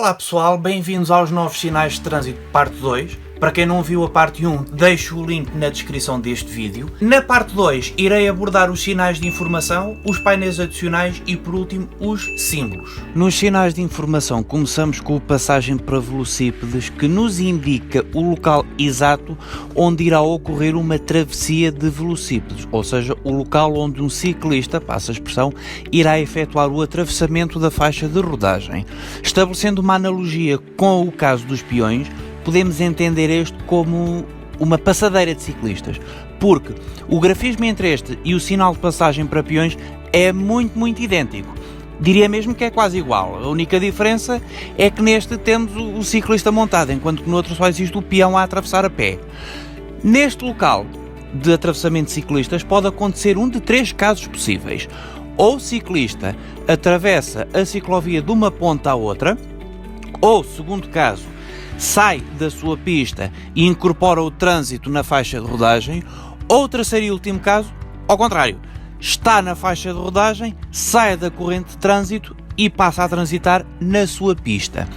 Olá pessoal, bem-vindos aos novos sinais de trânsito parte 2. Para quem não viu a parte 1, deixo o link na descrição deste vídeo. Na parte 2 irei abordar os sinais de informação, os painéis adicionais e por último os símbolos. Nos sinais de informação começamos com a passagem para velocípedes que nos indica o local exato onde irá ocorrer uma travessia de velocípedes, ou seja, o local onde um ciclista, passa a expressão, irá efetuar o atravessamento da faixa de rodagem. Estabelecendo uma analogia com o caso dos peões, podemos entender este como uma passadeira de ciclistas, porque o grafismo entre este e o sinal de passagem para peões é muito idêntico. Diria mesmo que é quase igual. A única diferença é que neste temos o ciclista montado, enquanto que no outro só existe o peão a atravessar a pé. Neste local de atravessamento de ciclistas pode acontecer um de três casos possíveis. Ou o ciclista atravessa a ciclovia de uma ponta à outra, ou, segundo caso, sai da sua pista e incorpora o trânsito na faixa de rodagem, ou terceiro e último caso, ao contrário, está na faixa de rodagem, sai da corrente de trânsito e passa a transitar na sua pista.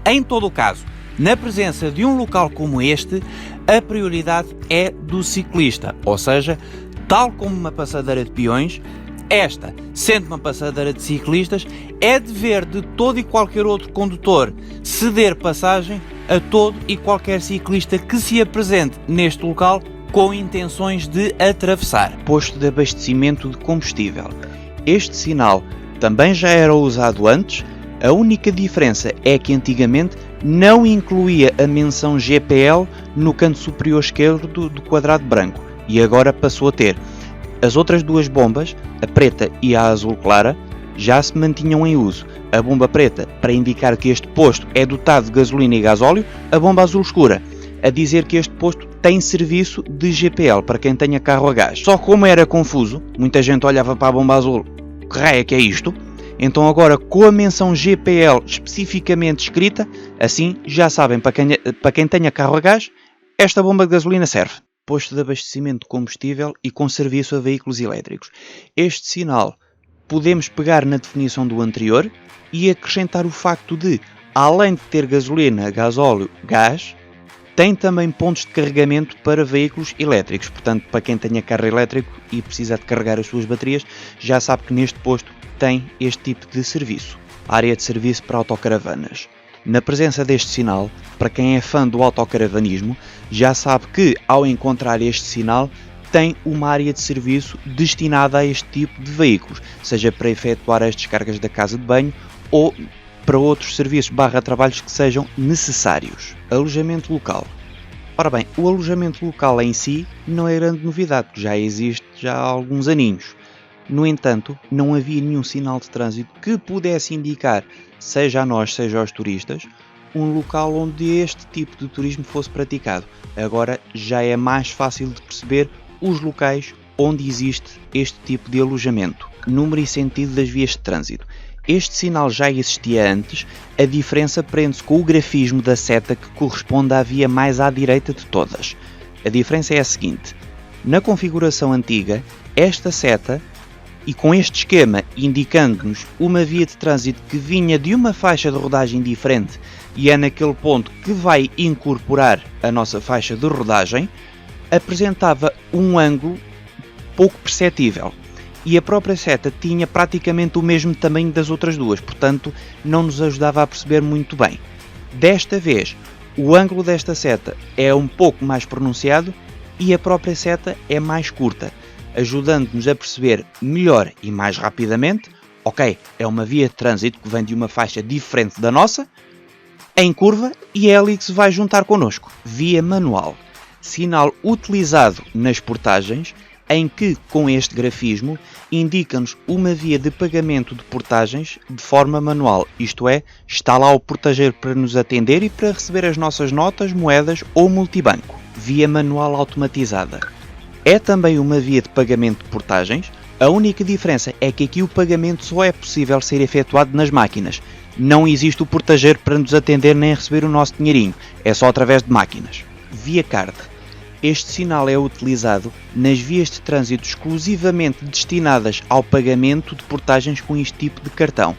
Em todo o caso, na presença de um local como este, a prioridade é do ciclista, ou seja, tal como uma passadeira de peões, esta, sendo uma passadeira de ciclistas, é dever de todo e qualquer outro condutor ceder passagem a todo e qualquer ciclista que se apresente neste local com intenções de atravessar. Posto de abastecimento de combustível. Este sinal também já era usado antes, a única diferença é que antigamente não incluía a menção GPL no canto superior esquerdo do quadrado branco e agora passou a ter. As outras duas bombas, a preta e a azul clara, já se mantinham em uso. A bomba preta para indicar que este posto é dotado de gasolina e gasóleo, a bomba azul escura a dizer que este posto tem serviço de GPL para quem tenha carro a gás. Só como era confuso, muita gente olhava para a bomba azul, que raio é que é isto? Então agora com a menção GPL especificamente escrita, assim já sabem para quem tenha carro a gás, esta bomba de gasolina serve. Posto de abastecimento de combustível e com serviço a veículos elétricos. Este sinal podemos pegar na definição do anterior e acrescentar o facto de, além de ter gasolina, gasóleo, gás, tem também pontos de carregamento para veículos elétricos. Portanto, para quem tenha carro elétrico e precisa de carregar as suas baterias, já sabe que neste posto tem este tipo de serviço. Área de serviço para autocaravanas. Na presença deste sinal, para quem é fã do autocaravanismo, já sabe que, ao encontrar este sinal, tem uma área de serviço destinada a este tipo de veículos, seja para efetuar as descargas da casa de banho ou para outros serviços /trabalhos que sejam necessários. Alojamento local. Ora bem, o alojamento local em si não é grande novidade, porque já existe há alguns aninhos. No entanto, não havia nenhum sinal de trânsito que pudesse indicar, seja a nós, seja aos turistas, um local onde este tipo de turismo fosse praticado. Agora já é mais fácil de perceber os locais onde existe este tipo de alojamento. Número e sentido das vias de trânsito. Este sinal já existia antes, a diferença prende-se com o grafismo da seta que corresponde à via mais à direita de todas. A diferença é a seguinte: na configuração antiga, esta seta, e com este esquema indicando-nos uma via de trânsito que vinha de uma faixa de rodagem diferente e é naquele ponto que vai incorporar a nossa faixa de rodagem, apresentava um ângulo pouco perceptível e a própria seta tinha praticamente o mesmo tamanho das outras duas, portanto não nos ajudava a perceber muito bem. Desta vez, o ângulo desta seta é um pouco mais pronunciado e a própria seta é mais curta, ajudando-nos a perceber melhor e mais rapidamente, ok, é uma via de trânsito que vem de uma faixa diferente da nossa, em curva, e é ali que se vai juntar connosco. Via manual. Sinal utilizado nas portagens, em que, com este grafismo, indica-nos uma via de pagamento de portagens de forma manual, isto é, está lá o portageiro para nos atender e para receber as nossas notas, moedas ou multibanco. Via manual automatizada. É também uma via de pagamento de portagens, a única diferença é que aqui o pagamento só é possível ser efetuado nas máquinas. Não existe o portageiro para nos atender nem receber o nosso dinheirinho, é só através de máquinas. Via card. Este sinal é utilizado nas vias de trânsito exclusivamente destinadas ao pagamento de portagens com este tipo de cartão.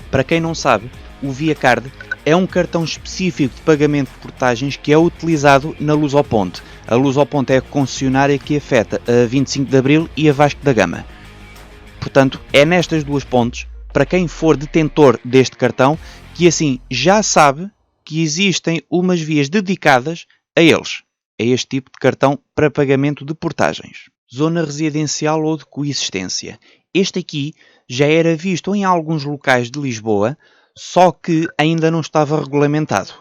Para quem não sabe, o ViaCard é um cartão específico de pagamento de portagens que é utilizado na Lusoponte. A Lusoponte é a concessionária que afeta a 25 de Abril e a Vasco da Gama. Portanto, é nestas duas pontes, para quem for detentor deste cartão, que assim já sabe que existem umas vias dedicadas a eles, a este tipo de cartão para pagamento de portagens. Zona residencial ou de coexistência. Este aqui já era visto em alguns locais de Lisboa, só que ainda não estava regulamentado.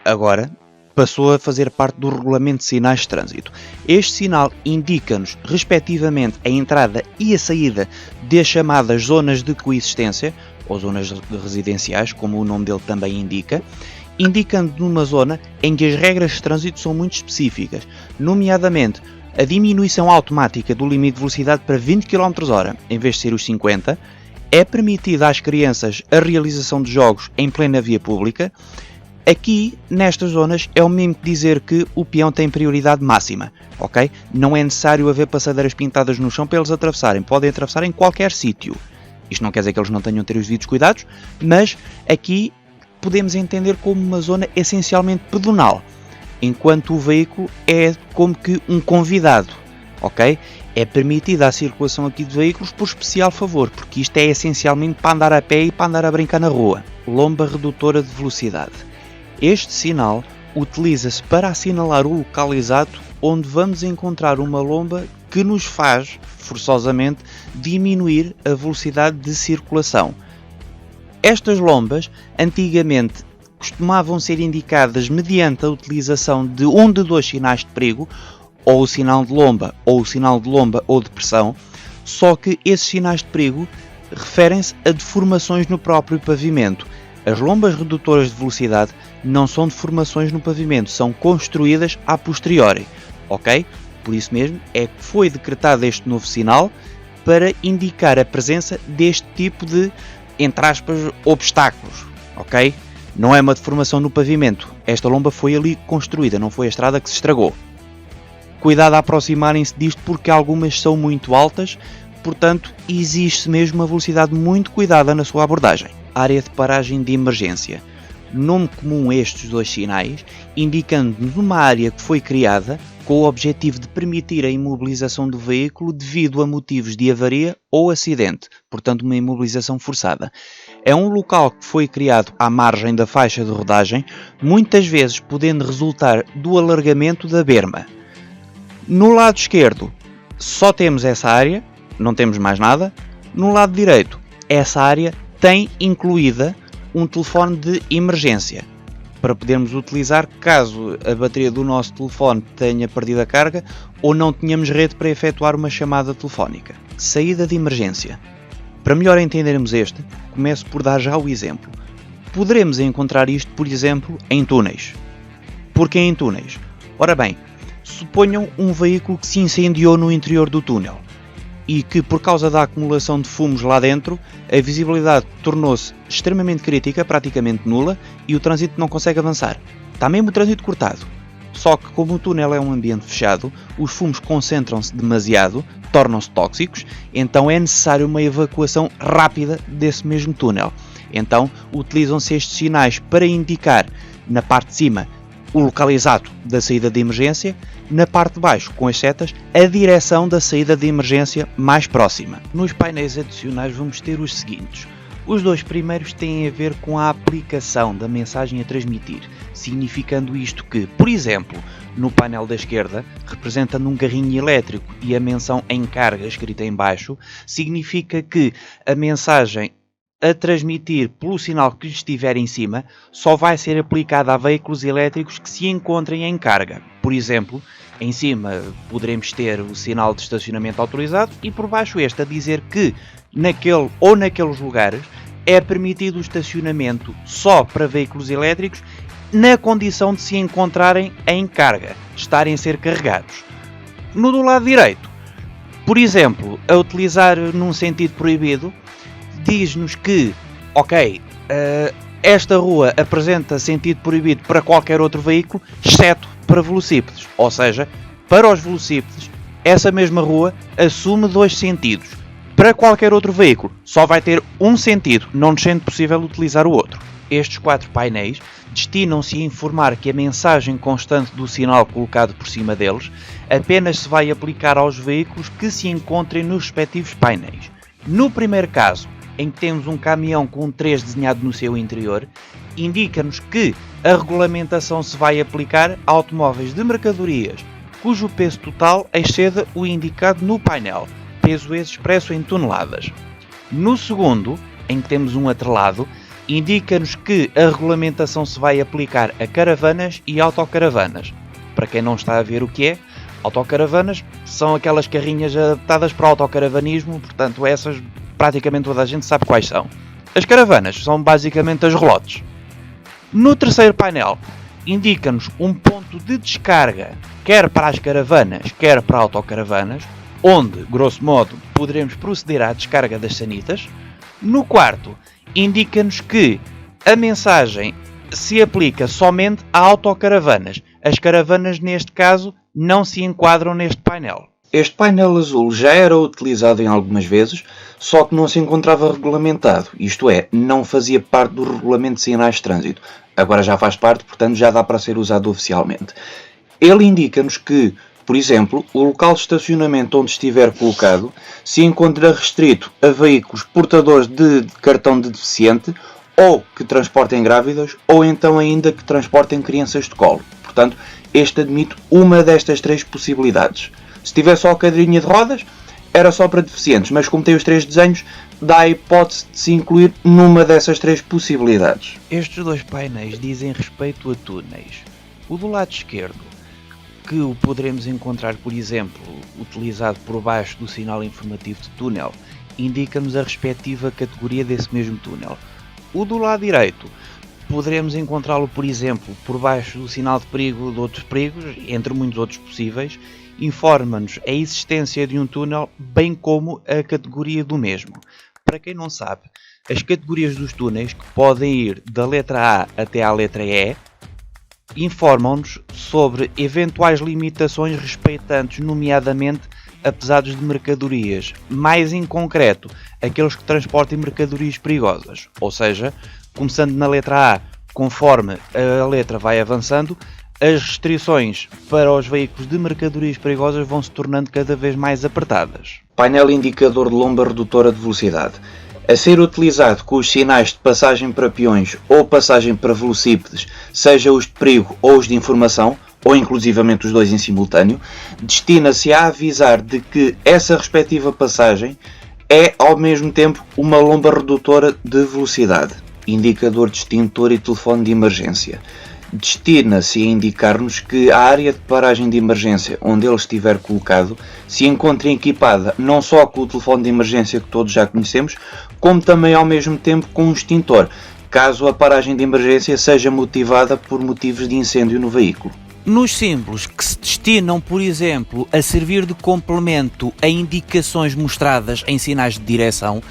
Agora passou a fazer parte do regulamento de sinais de trânsito. Este sinal indica-nos, respectivamente, a entrada e a saída das chamadas zonas de coexistência, ou zonas residenciais, como o nome dele também indica, indicando numa zona em que as regras de trânsito são muito específicas, nomeadamente a diminuição automática do limite de velocidade para 20 km/h, em vez de ser os 50, é permitida às crianças a realização de jogos em plena via pública. Aqui, nestas zonas, é o mesmo que dizer que o peão tem prioridade máxima, ok? Não é necessário haver passadeiras pintadas no chão para eles atravessarem, podem atravessar em qualquer sítio. Isto não quer dizer que eles não tenham de ter os devidos cuidados, mas aqui podemos entender como uma zona essencialmente pedonal, enquanto o veículo é como que um convidado, ok? É permitida a circulação aqui de veículos por especial favor, porque isto é essencialmente para andar a pé e para andar a brincar na rua. Lomba redutora de velocidade. Este sinal utiliza-se para assinalar o local exato onde vamos encontrar uma lomba que nos faz, forçosamente, diminuir a velocidade de circulação. Estas lombas, antigamente, costumavam ser indicadas mediante a utilização de um de dois sinais de perigo, ou o sinal de lomba ou de pressão, só que esses sinais de perigo referem-se a deformações no próprio pavimento. As lombas redutoras de velocidade não são deformações no pavimento, são construídas a posteriori, ok? Por isso mesmo é que foi decretado este novo sinal para indicar a presença deste tipo de, entre aspas, obstáculos, ok? Não é uma deformação no pavimento, esta lomba foi ali construída, não foi a estrada que se estragou. Cuidado a aproximarem-se disto porque algumas são muito altas, portanto existe mesmo uma velocidade muito cuidada na sua abordagem. Área de paragem de emergência. Nome comum a estes dois sinais, indicando-nos uma área que foi criada com o objetivo de permitir a imobilização do veículo devido a motivos de avaria ou acidente, portanto uma imobilização forçada. É um local que foi criado à margem da faixa de rodagem, muitas vezes podendo resultar do alargamento da berma. No lado esquerdo só temos essa área, não temos mais nada. No lado direito, essa área tem incluída um telefone de emergência para podermos utilizar caso a bateria do nosso telefone tenha perdido a carga ou não tenhamos rede para efetuar uma chamada telefónica. Saída de emergência. Para melhor entendermos este, começo por dar já o exemplo. Poderemos encontrar isto, por exemplo, em túneis. Porquê em túneis? Ora bem, suponham um veículo que se incendiou no interior do túnel e que, por causa da acumulação de fumos lá dentro, a visibilidade tornou-se extremamente crítica, praticamente nula, e o trânsito não consegue avançar. Está mesmo o trânsito cortado. Só que, como o túnel é um ambiente fechado, os fumos concentram-se demasiado, tornam-se tóxicos, então é necessário uma evacuação rápida desse mesmo túnel. Então, utilizam-se estes sinais para indicar, na parte de cima, o local exato da saída de emergência, na parte de baixo, com as setas, a direção da saída de emergência mais próxima. Nos painéis adicionais vamos ter os seguintes. Os dois primeiros têm a ver com a aplicação da mensagem a transmitir, significando isto que, por exemplo, no painel da esquerda, representando um carrinho elétrico e a menção em carga escrita em baixo, significa que a mensagem a transmitir pelo sinal que estiver em cima só vai ser aplicada a veículos elétricos que se encontrem em carga. Por exemplo, em cima poderemos ter o sinal de estacionamento autorizado e por baixo este a dizer que naquele ou naqueles lugares é permitido o estacionamento só para veículos elétricos na condição de se encontrarem em carga, estarem a ser carregados. No do lado direito, por exemplo, a utilizar num sentido proibido, diz-nos que, ok, esta rua apresenta sentido proibido para qualquer outro veículo, exceto para velocípedes. Ou seja, para os velocípedes, essa mesma rua assume dois sentidos. Para qualquer outro veículo, só vai ter um sentido, não nos sendo possível utilizar o outro. Estes 4 painéis destinam-se a informar que a mensagem constante do sinal colocado por cima deles apenas se vai aplicar aos veículos que se encontrem nos respectivos painéis. No primeiro caso, em que temos um caminhão com um 3 desenhado no seu interior, indica-nos que a regulamentação se vai aplicar a automóveis de mercadorias cujo peso total exceda o indicado no painel, peso esse expresso em toneladas. No segundo, em que temos um atrelado, indica-nos que a regulamentação se vai aplicar a caravanas e autocaravanas. Para quem não está a ver o que é, autocaravanas são aquelas carrinhas adaptadas para o autocaravanismo, portanto essas praticamente toda a gente sabe quais são. As caravanas são basicamente as relotes. No terceiro painel, indica-nos um ponto de descarga, quer para as caravanas, quer para autocaravanas, onde, grosso modo, poderemos proceder à descarga das sanitas. No quarto, indica-nos que a mensagem se aplica somente a autocaravanas. As caravanas, neste caso, não se enquadram neste painel. Este painel azul já era utilizado em algumas vezes, só que não se encontrava regulamentado, isto é, não fazia parte do regulamento de sinais de trânsito. Agora já faz parte, portanto já dá para ser usado oficialmente. Ele indica-nos que, por exemplo, o local de estacionamento onde estiver colocado se encontra restrito a veículos portadores de cartão de deficiente ou que transportem grávidas ou então ainda que transportem crianças de colo. Portanto, este admite uma destas 3 possibilidades. Se tiver só a cadeirinha de rodas, era só para deficientes, mas como tem os 3 desenhos, dá a hipótese de se incluir numa dessas 3 possibilidades. Estes 2 painéis dizem respeito a túneis. O do lado esquerdo, que o poderemos encontrar, por exemplo, utilizado por baixo do sinal informativo de túnel, indica-nos a respectiva categoria desse mesmo túnel. O do lado direito, poderemos encontrá-lo, por exemplo, por baixo do sinal de perigo de outros perigos, entre muitos outros possíveis, informa-nos a existência de um túnel, bem como a categoria do mesmo. Para quem não sabe, as categorias dos túneis, que podem ir da letra A até à letra E, informam-nos sobre eventuais limitações respeitantes, nomeadamente a pesados de mercadorias, mais em concreto, aqueles que transportem mercadorias perigosas. Ou seja, começando na letra A, conforme a letra vai avançando, as restrições para os veículos de mercadorias perigosas vão se tornando cada vez mais apertadas. Painel indicador de lomba redutora de velocidade. A ser utilizado com os sinais de passagem para peões ou passagem para velocípedes, seja os de perigo ou os de informação, ou inclusivamente os 2 em simultâneo, destina-se a avisar de que essa respectiva passagem é ao mesmo tempo uma lomba redutora de velocidade. Indicador de extintor e telefone de emergência. Destina-se a indicar-nos que a área de paragem de emergência onde ele estiver colocado se encontre equipada não só com o telefone de emergência que todos já conhecemos, como também ao mesmo tempo com um extintor, caso a paragem de emergência seja motivada por motivos de incêndio no veículo. Nos símbolos que se destinam, por exemplo, a servir de complemento a indicações mostradas em sinais de direção,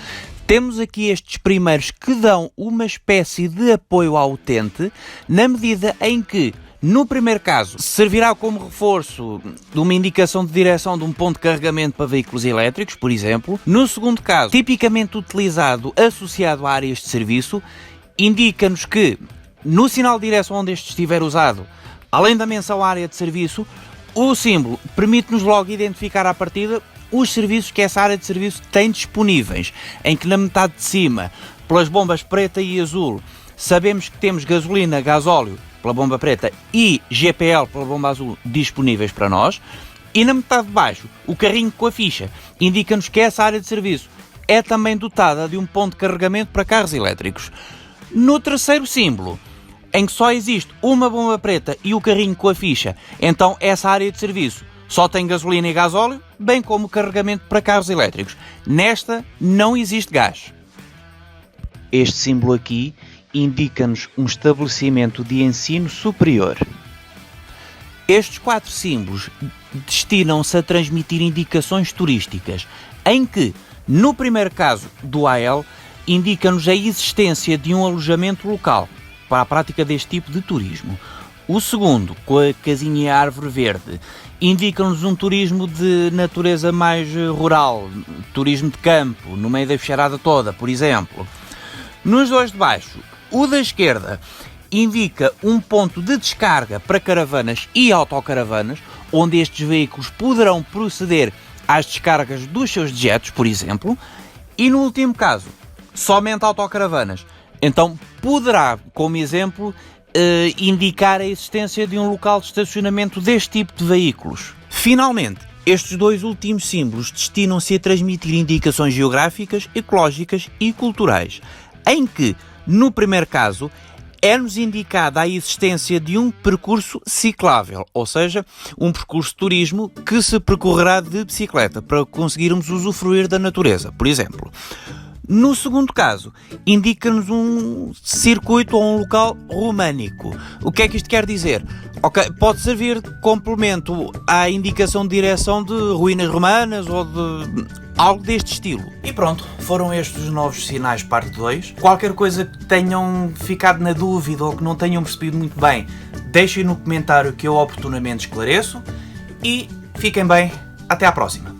temos aqui estes primeiros que dão uma espécie de apoio ao utente, na medida em que, no primeiro caso, servirá como reforço de uma indicação de direção de um ponto de carregamento para veículos elétricos, por exemplo. No segundo caso, tipicamente utilizado associado a áreas de serviço, indica-nos que, no sinal de direção onde este estiver usado, além da menção à área de serviço, o símbolo permite-nos logo identificar à partida os serviços que essa área de serviço tem disponíveis, em que na metade de cima, pelas bombas preta e azul, sabemos que temos gasolina, gasóleo pela bomba preta e GPL pela bomba azul disponíveis para nós, e na metade de baixo, o carrinho com a ficha indica-nos que essa área de serviço é também dotada de um ponto de carregamento para carros elétricos. No terceiro símbolo, em que só existe uma bomba preta e o carrinho com a ficha, então essa área de serviço só tem gasolina e gasóleo, bem como carregamento para carros elétricos. Nesta não existe gás. Este símbolo aqui indica-nos um estabelecimento de ensino superior. Estes 4 símbolos destinam-se a transmitir indicações turísticas, em que, no primeiro caso do AL, indica-nos a existência de um alojamento local para a prática deste tipo de turismo. O segundo, com a casinha e a árvore verde, indica-nos um turismo de natureza mais rural, turismo de campo, no meio da bicharada toda, por exemplo. Nos 2 de baixo, O da esquerda indica um ponto de descarga para caravanas e autocaravanas, onde estes veículos poderão proceder às descargas dos seus dejetos, por exemplo, e no último caso, somente autocaravanas. Então poderá, como exemplo, indicar a existência de um local de estacionamento deste tipo de veículos. Finalmente, estes dois últimos símbolos destinam-se a transmitir indicações geográficas, ecológicas e culturais, em que, no primeiro caso, é-nos indicada a existência de um percurso ciclável, ou seja, um percurso de turismo que se percorrerá de bicicleta para conseguirmos usufruir da natureza, por exemplo. No segundo caso, indica-nos um circuito ou um local românico. O que é que isto quer dizer? Pode servir de complemento à indicação de direção de ruínas romanas ou de algo deste estilo. E pronto, foram estes os novos sinais parte 2. Qualquer coisa que tenham ficado na dúvida ou que não tenham percebido muito bem, deixem no comentário que eu oportunamente esclareço. E fiquem bem, até à próxima.